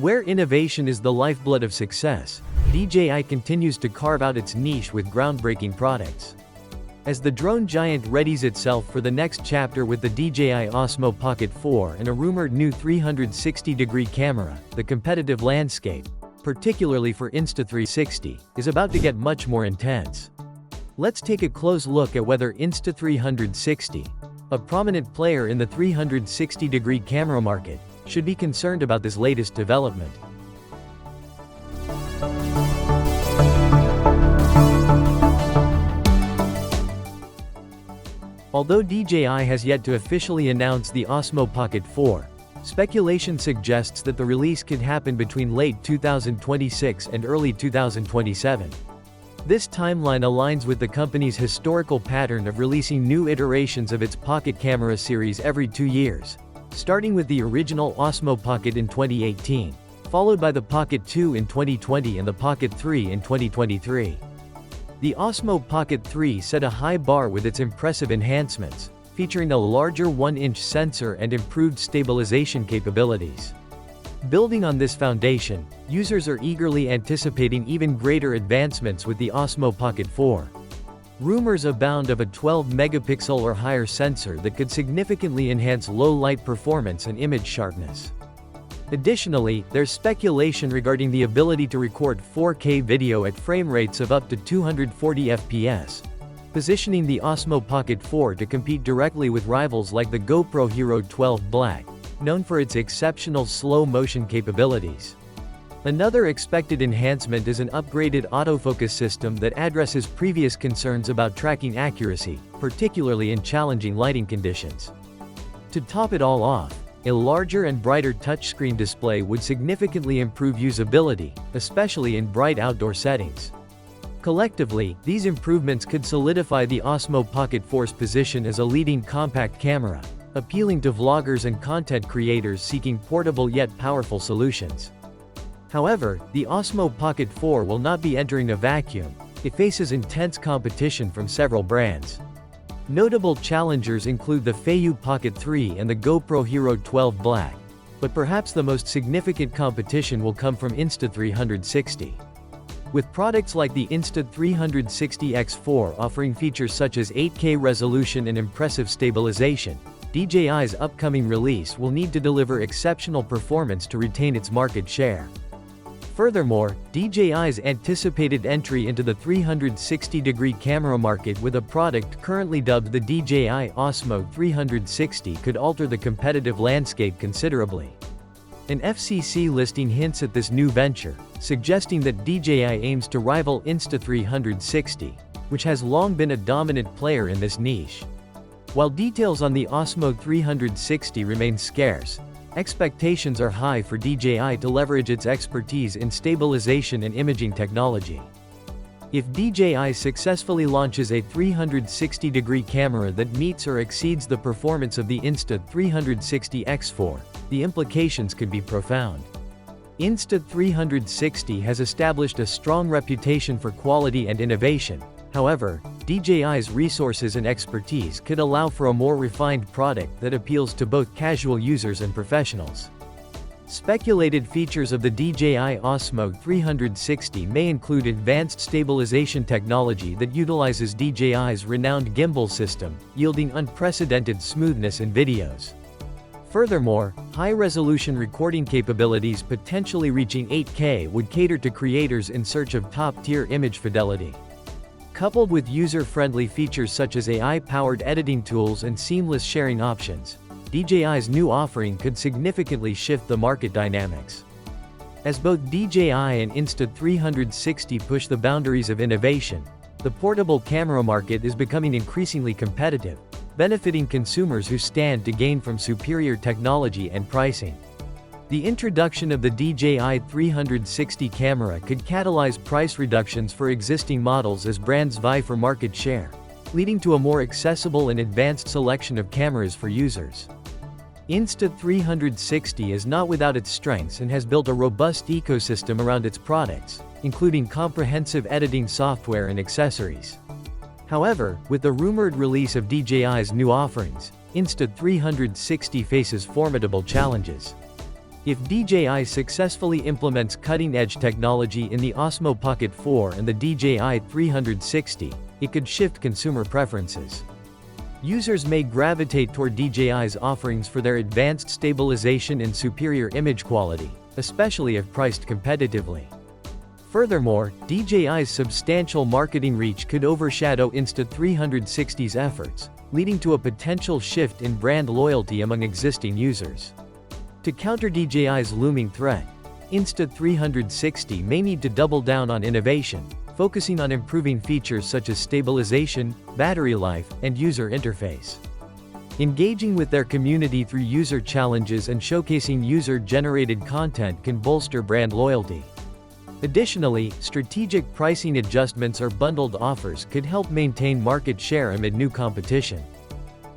Where innovation is the lifeblood of success, DJI continues to carve out its niche with groundbreaking products. As the drone giant readies itself for the next chapter with the DJI Osmo Pocket 4 and a rumored new 360-degree camera, the competitive landscape, particularly for Insta360, is about to get much more intense. Let's take a close look at whether Insta360, a prominent player in the 360-degree camera market, should be concerned about this latest development. Although DJI has yet to officially announce the Osmo Pocket 4, speculation suggests that the release could happen between late 2026 and early 2027. This timeline aligns with the company's historical pattern of releasing new iterations of its Pocket camera series every 2 years, starting with the original Osmo Pocket in 2018, followed by the Pocket 2 in 2020 and the Pocket 3 in 2023. The Osmo Pocket 3 set a high bar with its impressive enhancements, featuring a larger 1-inch sensor and improved stabilization capabilities. Building on this foundation, users are eagerly anticipating even greater advancements with the Osmo Pocket 4. Rumors abound of a 12-megapixel or higher sensor that could significantly enhance low-light performance and image sharpness. Additionally, there's speculation regarding the ability to record 4K video at frame rates of up to 240 FPS, positioning the Osmo Pocket 4 to compete directly with rivals like the GoPro Hero 12 Black, known for its exceptional slow-motion capabilities. Another expected enhancement is an upgraded autofocus system that addresses previous concerns about tracking accuracy, particularly in challenging lighting conditions. To top it all off, a larger and brighter touchscreen display would significantly improve usability, especially in bright outdoor settings. Collectively, these improvements could solidify the Osmo Pocket 4's position as a leading compact camera, appealing to vloggers and content creators seeking portable yet powerful solutions. However, the Osmo Pocket 4 will not be entering a vacuum. It faces intense competition from several brands. Notable challengers include the Feiyu Pocket 3 and the GoPro Hero 12 Black, but perhaps the most significant competition will come from Insta360. With products like the Insta360 X4 offering features such as 8K resolution and impressive stabilization, DJI's upcoming release will need to deliver exceptional performance to retain its market share. Furthermore, DJI's anticipated entry into the 360-degree camera market with a product currently dubbed the DJI Osmo 360 could alter the competitive landscape considerably. An FCC listing hints at this new venture, suggesting that DJI aims to rival Insta360, which has long been a dominant player in this niche. While details on the Osmo 360 remain scarce, expectations are high for DJI to leverage its expertise in stabilization and imaging technology. If DJI successfully launches a 360-degree camera that meets or exceeds the performance of the Insta360 X4, the implications could be profound. Insta360 has established a strong reputation for quality and innovation. However, DJI's resources and expertise could allow for a more refined product that appeals to both casual users and professionals. Speculated features of the DJI Osmo 360 may include advanced stabilization technology that utilizes DJI's renowned gimbal system, yielding unprecedented smoothness in videos. Furthermore, high-resolution recording capabilities potentially reaching 8K would cater to creators in search of top-tier image fidelity. Coupled with user-friendly features such as AI-powered editing tools and seamless sharing options, DJI's new offering could significantly shift the market dynamics. As both DJI and Insta360 push the boundaries of innovation, the portable camera market is becoming increasingly competitive, benefiting consumers who stand to gain from superior technology and pricing. The introduction of the DJI 360 camera could catalyze price reductions for existing models as brands vie for market share, leading to a more accessible and advanced selection of cameras for users. Insta360 is not without its strengths and has built a robust ecosystem around its products, including comprehensive editing software and accessories. However, with the rumored release of DJI's new offerings, Insta360 faces formidable challenges. If DJI successfully implements cutting-edge technology in the Osmo Pocket 4 and the DJI 360, it could shift consumer preferences. Users may gravitate toward DJI's offerings for their advanced stabilization and superior image quality, especially if priced competitively. Furthermore, DJI's substantial marketing reach could overshadow Insta360's efforts, leading to a potential shift in brand loyalty among existing users. To counter DJI's looming threat, Insta360 may need to double down on innovation, focusing on improving features such as stabilization, battery life, and user interface. Engaging with their community through user challenges and showcasing user-generated content can bolster brand loyalty. Additionally, strategic pricing adjustments or bundled offers could help maintain market share amid new competition.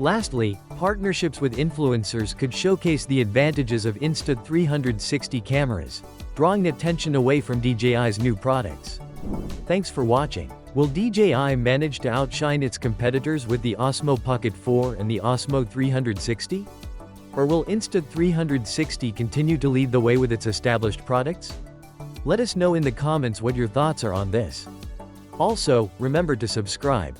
Lastly, partnerships with influencers could showcase the advantages of Insta360 cameras, drawing attention away from DJI's new products. Thanks for watching. Will DJI manage to outshine its competitors with the Osmo Pocket 4 and the Osmo 360? Or will Insta360 continue to lead the way with its established products? Let us know in the comments what your thoughts are on this. Also, remember to subscribe.